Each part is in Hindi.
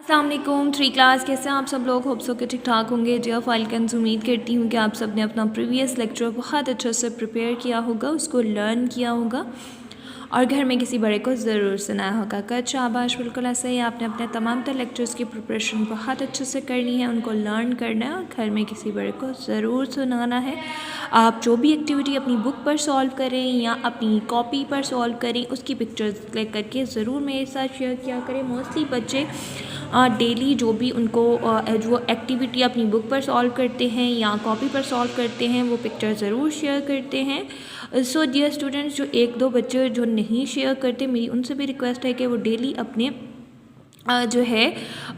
अस्सलामुअलैकुम। 3 क्लास कैसे हैं आप सब लोग? होप सो के ठीक ठाक होंगे। डियर फाइलकन्स, उम्मीद करती हूँ कि आप सब ने अपना प्रीवियस लेक्चर बहुत अच्छे से प्रिपेयर किया होगा, उसको लर्न किया होगा और घर में किसी बड़े को ज़रूर सुनाया होगा। कच शाबाश, बिल्कुल ऐसे ही आपने अपने तमाम तर लेक्चर्स की प्रिपरेशन बहुत अच्छे से करनी है, उनको लर्न करना है और घर में किसी बड़े को ज़रूर सुनाना है। आप जो भी एक्टिविटी अपनी बुक पर सॉल्व करें या अपनी कॉपी पर सॉल्व करें, उसकी पिक्चर्स क्लिक करके ज़रूर मेरे साथ शेयर किया करें। मोस्टली बच्चे डेली जो भी उनको जो एक्टिविटी अपनी बुक पर सॉल्व करते हैं या कॉपी पर सॉल्व करते हैं, वो पिक्चर ज़रूर शेयर करते हैं। सो डियर स्टूडेंट्स, जो एक दो बच्चे जो नहीं शेयर करते, मेरी उनसे भी रिक्वेस्ट है कि वो डेली अपने जो है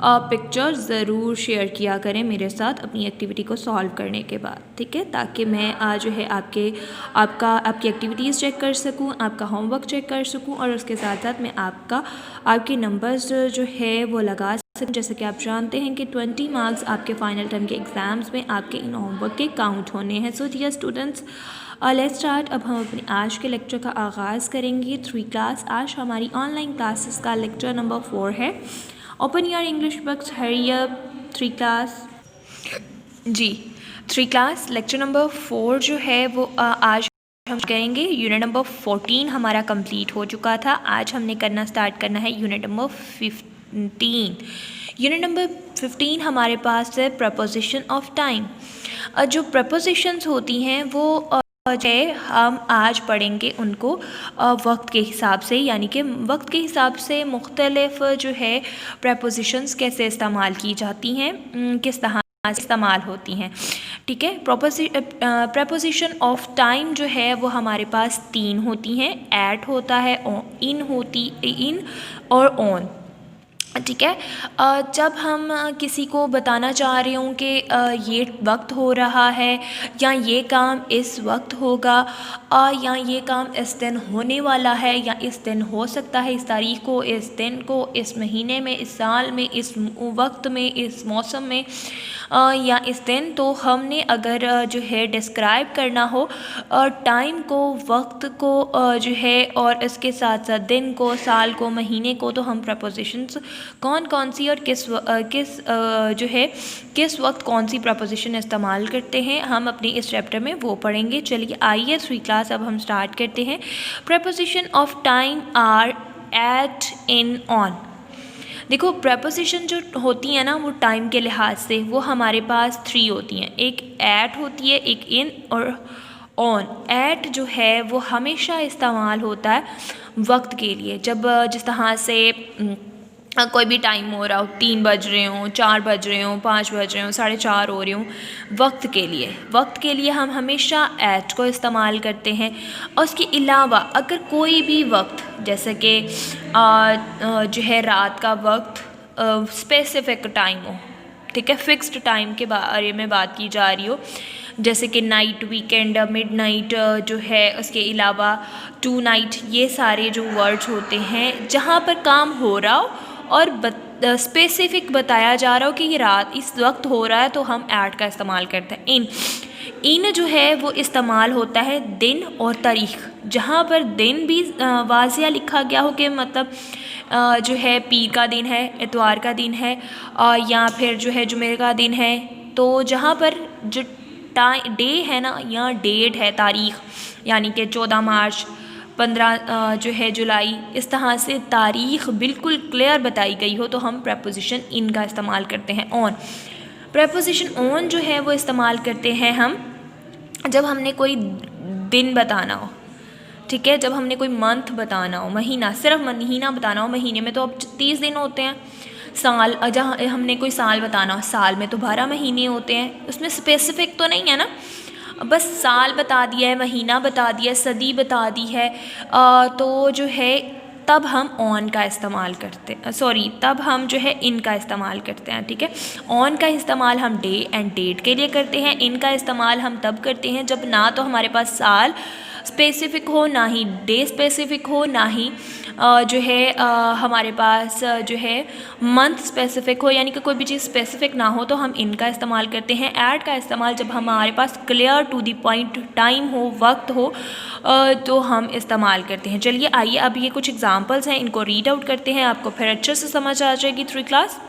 पिक्चर ज़रूर शेयर किया करें मेरे साथ अपनी एक्टिविटी को सॉल्व करने के बाद, ठीक है, ताकि मैं जो है आपकी एक्टिविटीज़ चेक कर सकूं, आपका होमवर्क चेक कर सकूं और उसके साथ साथ मैं आपके नंबर्स जो है वो लगा सकूं। जैसे कि आप जानते हैं कि 20 मार्क्स आपके फाइनल टर्म के एग्ज़ाम्स में आपके इन होमवर्क के काउंट होने हैं। So dear students, let's start. अब हम अपने आज के लेक्चर का आगाज़ करेंगे। 3 क्लास, आज हमारी ऑनलाइन क्लासेस का लेक्चर नंबर 4 है। Open your English books, hurry up. 3 class जी, 3 क्लास लेक्चर नंबर 4 जो है वो आज हम करेंगे। यूनिट नंबर 14 हमारा कंप्लीट हो चुका था। आज हमने स्टार्ट करना है यूनिट नंबर 15। यूनिट नंबर 15 हमारे पास है प्रपोजिशन ऑफ टाइम। जो प्रपोजिशंस होती हैं वो हम आज पढ़ेंगे उनको वक्त के हिसाब से, यानी कि वक्त के हिसाब से मुख्तलिफ जो है प्रपोजिशंस कैसे इस्तेमाल की जाती हैं, किस तरह से इस्तेमाल होती हैं, ठीक है। प्रपोजिशन ऑफ टाइम जो है वो हमारे पास 3 होती हैं। एट होता है, इन और ऑन, ठीक है। जब हम किसी को बताना चाह रहे हों कि ये वक्त हो रहा है या ये काम इस वक्त होगा या ये काम इस दिन होने वाला है या इस दिन हो सकता है, इस तारीख को, इस दिन को, इस महीने में, इस साल में, इस वक्त में, इस मौसम में या इस दिन, तो हमने अगर जो है डिस्क्राइब करना हो टाइम को, वक्त को जो है और इसके साथ साथ दिन को, साल को, महीने को, तो हम प्रपोजिशंस कौन कौन सी और किस वक्त कौन सी प्रपोजिशन इस्तेमाल करते हैं, हम अपने इस चैप्टर में वो पढ़ेंगे। चलिए आइए 3 क्लास अब हम स्टार्ट करते हैं। Preposition of time are at, in, on. देखो, प्रपोजिशन जो होती है ना वो टाइम के लिहाज से वो हमारे पास 3 होती हैं। एक एट होती है, एक इन और ऑन। एट जो है वो हमेशा इस्तेमाल होता है वक्त के लिए। जब जिस तरह से कोई भी टाइम हो रहा हो, 3 बज रहे हों, 4 बज रहे हों, 5 बज रहे हों, 4:30 हो रहे हों, वक्त के लिए हम हमेशा एट को इस्तेमाल करते हैं। और उसके अलावा अगर कोई भी वक्त, जैसे कि जो है रात का वक्त, स्पेसिफिक टाइम हो, ठीक है, फिक्स्ड टाइम के बारे में बात की जा रही हो, जैसे कि नाइट, वीकेंड, मिडनाइट जो है, उसके अलावा टू नाइट, ये सारे जो वर्ड्स होते हैं जहाँ पर काम हो रहा हो और स्पेसिफिक बताया जा रहा हो कि ये रात इस वक्त हो रहा है, तो हम एट का इस्तेमाल करते हैं। इन जो है वो इस्तेमाल होता है दिन और तारीख़, जहाँ पर दिन भी वाज़िया लिखा गया हो कि मतलब जो है पीर का दिन है, इतवार का दिन है या फिर जो है जुमे का दिन है, तो जहाँ पर जो डे है ना या डेट है, तारीख़, यानी कि 14 मार्च, 15 जो है जुलाई, इस तरह से तारीख़ बिल्कुल क्लियर बताई गई हो, तो हम प्रपोजिशन इन का इस्तेमाल करते हैं। ऑन, प्रपोजिशन ऑन जो है वो इस्तेमाल करते हैं हम जब हमने कोई दिन बताना हो, ठीक है, जब हमने कोई मंथ बताना हो, महीना, सिर्फ महीना बताना हो। महीने में तो अब 30 दिन होते हैं। साल, जहाँ हमने कोई साल बताना हो, साल में तो 12 महीने होते हैं, उसमें स्पेसिफिक तो नहीं है ना, बस साल बता दिया है, महीना बता दिया है, सदी बता दी है, तो जो है तब हम ऑन का इस्तेमाल करते हैं, तब हम जो है इन का इस्तेमाल करते हैं, ठीक है। ऑन का इस्तेमाल हम डे एंड डेट के लिए करते हैं। इन का इस्तेमाल हम तब करते हैं जब ना तो हमारे पास साल स्पेसिफ़िक हो, ना ही डे स्पेसिफ़िक हो, ना ही जो है हमारे पास जो है मंथ स्पेसिफ़िक हो, यानी कि कोई भी चीज़ स्पेसिफ़िक ना हो, तो हम इनका इस्तेमाल करते हैं। ऐड का इस्तेमाल जब हमारे पास clear to the point time हो, वक्त हो, तो हम इस्तेमाल करते हैं। चलिए आइए अब ये कुछ एग्जांपल्स हैं, इनको रीड आउट करते हैं, आपको फिर अच्छे से समझ आ जाएगी 3 class.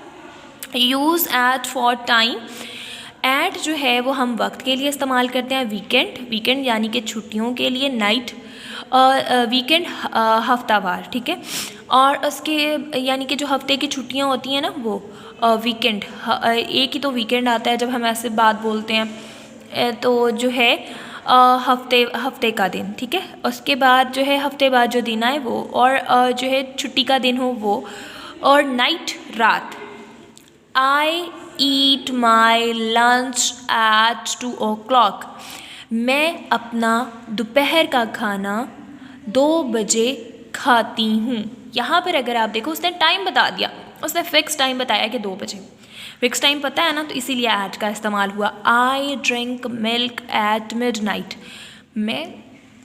Use at for time, at जो है वो हम वक्त के लिए इस्तेमाल करते हैं। वीकेंड यानी कि छुट्टियों के लिए। नाइट वीकेंड हफ्तावार, ठीक है। और उसके यानी कि जो हफ्ते की छुट्टियां होती हैं ना वो वीकेंड, एक ही तो वीकेंड आता है जब हम ऐसे बात बोलते हैं, तो जो है हफ्ते का दिन, ठीक है। उसके बाद जो है हफ्ते बाद जो दिन आए वो, और जो है छुट्टी का दिन हो वो, और नाइट रात। आई ईट माई लंच एट 2 o'clock, मैं अपना दोपहर का खाना 2 बजे खाती हूँ। यहाँ पर अगर आप देखो उसने टाइम बता दिया, उसने फ़िक्स टाइम बताया कि 2 बजे। फ़िक्स टाइम पता है ना, तो इसीलिए एट का इस्तेमाल हुआ। I drink milk eight midnight, मैं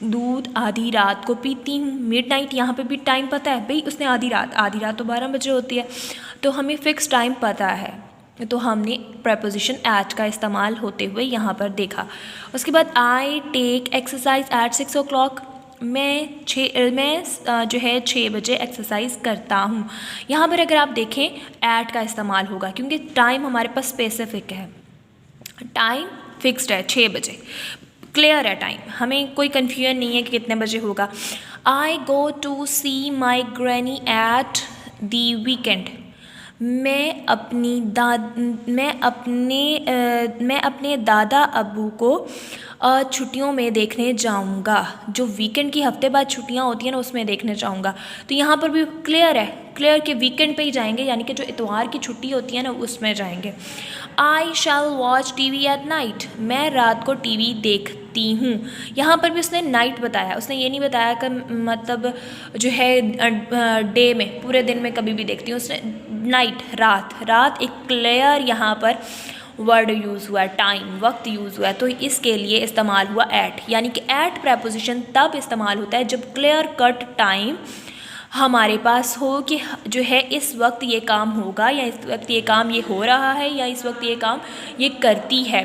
दूध आधी रात को पीती हूँ। मिडनाइट यहाँ पे भी टाइम पता है भाई, उसने आधी रात तो 12 बजे होती है, तो हमें फ़िक्स टाइम पता है, तो हमने प्रपोजिशन एट का इस्तेमाल होते हुए यहाँ पर देखा। उसके बाद I take exercise eight 6 o'clock, मैं जो है 6 बजे एक्सरसाइज करता हूँ। यहाँ पर अगर आप देखें एट का इस्तेमाल होगा क्योंकि टाइम हमारे पास स्पेसिफिक है, टाइम फिक्स्ड है 6 बजे, क्लियर है टाइम, हमें कोई कन्फ्यूजन नहीं है कि कितने बजे होगा। I go to see my granny at the weekend, मैं अपने दादा अब्बू को छुट्टियों में देखने जाऊंगा। जो वीकेंड की हफ्ते बाद छुट्टियां होती हैं ना उसमें देखने जाऊंगा, तो यहाँ पर भी क्लियर है, क्लियर कि वीकेंड पे ही जाएंगे, यानी कि जो इतवार की छुट्टी होती है ना उसमें जाएंगे। आई शैल वॉच टीवी एट नाइट, मैं रात को टीवी देखती हूँ। यहाँ पर भी उसने नाइट बताया, उसने ये नहीं बताया कि मतलब जो है डे में, पूरे दिन में कभी भी देखती हूँ, उसने नाइट रात एक क्लियर यहाँ पर वर्ड यूज़ हुआ है, टाइम वक्त यूज़ हुआ है, तो इसके लिए इस्तेमाल हुआ एट। यानी कि एट प्रपोजिशन तब इस्तेमाल होता है जब क्लियर कट टाइम हमारे पास हो कि जो है इस वक्त ये काम होगा, या इस वक्त ये काम ये हो रहा है, या इस वक्त ये काम ये करती है।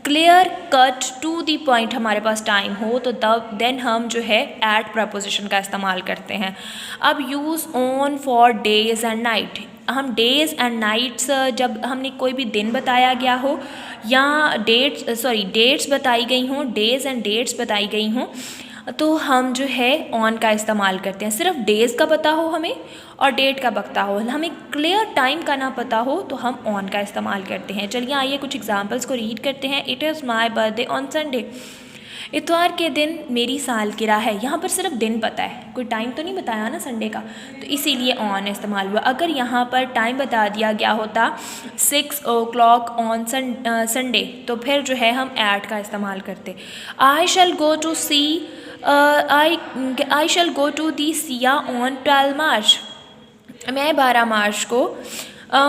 Clear cut to the point हमारे पास टाइम हो तो तब देन हम जो है एट प्रपोजिशन का इस्तेमाल करते हैं। अब use on for days and night, हम डेज़ एंड नाइट्स जब हमने कोई भी दिन बताया गया हो या डेट्स बताई गई हों, डेज़ एंड डेट्स बताई गई हों, तो हम जो है ऑन का इस्तेमाल करते हैं। सिर्फ डेज़ का पता हो हमें और डेट का पता हो, हमें क्लियर टाइम का ना पता हो तो हम ऑन का इस्तेमाल करते हैं। चलिए आइए कुछ एग्जांपल्स को रीड करते हैं। It is my birthday on Sunday, इतवार के दिन मेरी सालगिरह है। यहाँ पर सिर्फ दिन पता है, कोई टाइम तो नहीं बताया ना संडे का, तो इसीलिए ऑन इस्तेमाल हुआ। अगर यहाँ पर टाइम बता दिया गया होता 6 o'clock ऑन संडे, तो फिर जो है हम एट का इस्तेमाल करते। I shall go to see I shall go to the sea on 12 March, मैं 12 मार्च को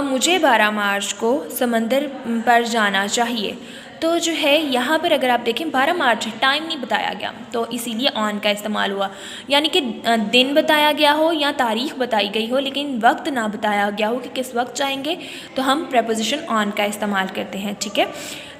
मुझे 12 मार्च को समंदर पर जाना चाहिए। तो जो है यहाँ पर अगर आप देखें 12 मार्च टाइम नहीं बताया गया, तो इसीलिए ऑन का इस्तेमाल हुआ। यानी कि दिन बताया गया हो या तारीख बताई गई हो लेकिन वक्त ना बताया गया हो कि किस वक्त जाएंगे, तो हम प्रपोजिशन ऑन का इस्तेमाल करते हैं, ठीक है।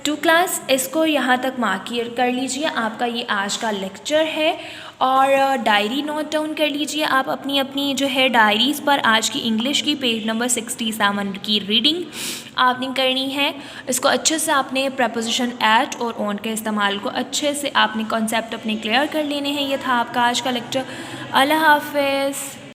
टू क्लास, इसको यहाँ तक मार्क कर लीजिए, आपका ये आज का लेक्चर है। और डायरी नोट डाउन कर लीजिए आप अपनी अपनी जो है डायरीज़ पर। आज की इंग्लिश की पेज नंबर 67 की रीडिंग आपने करनी है। इसको अच्छे से आपने प्रपोजिशन एट और ऑन के इस्तेमाल को अच्छे से आपने कॉन्सेप्ट अपने क्लियर कर लेने हैं। ये था आपका आज का लेक्चर। अल्लाह हाफ़िज़।